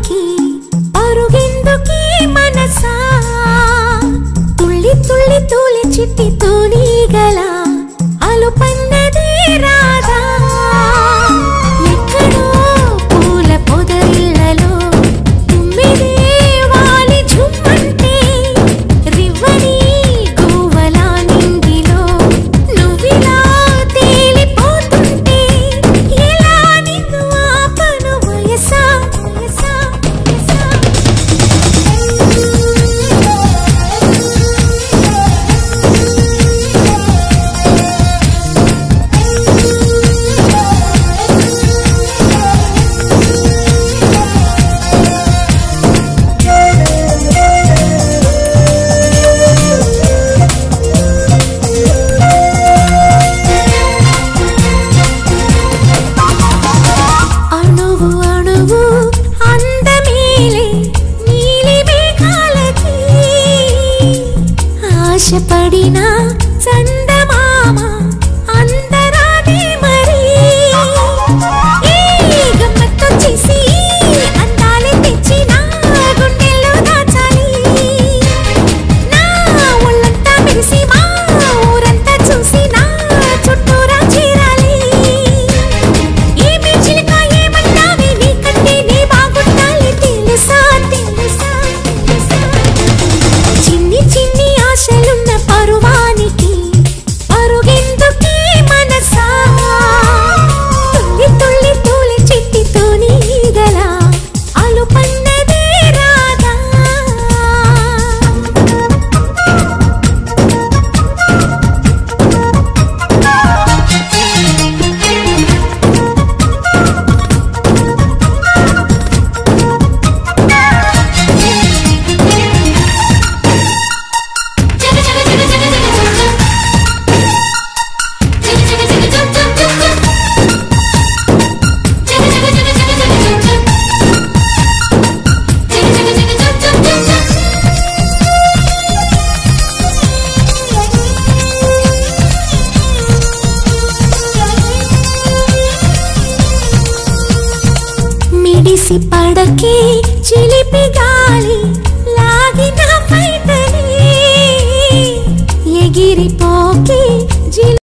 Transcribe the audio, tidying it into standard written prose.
పరువానికి పరుగెందుకే మనసా తుళ్ళి తుళ్ళి తూలి చిట్టి తూనీగల అలుపన్నదే రాదా ఎక్కడో పూల పొదరిళ్ళలో తుమ్మిదే వాలి ఝుమ్మంటే రివ్వని గువ్వలా నింగిలో నువ్విలా తేలిపోతుంటే ఎలా నిన్ను ఆపను వయసా ఆశపడినా చందమామ అందరానే మరి ఏ గమ్మత్తు చేసి అందాలే తెచ్చి నా గుండెల్లో దాచాలి నా ఒళ్ళంతా మెరిసి మా ఊరంతా చూసి నా చుట్టూరా చేరాలి ఏమే చిలక ఏమంటావే నీకంటే నీ బాగుండాలి తెలుసా చిన్ని చిన్ని ఆశలున్న పరువానికి పరుగెందుకే మనసా తుళ్ళి తుళ్ళి తూలి చిట్టి తూనీగల అలుపన్నదే రాదా మిడిసి పడకే చిలిపి గాలి లాగిన పైటని ఎగిరిపోకే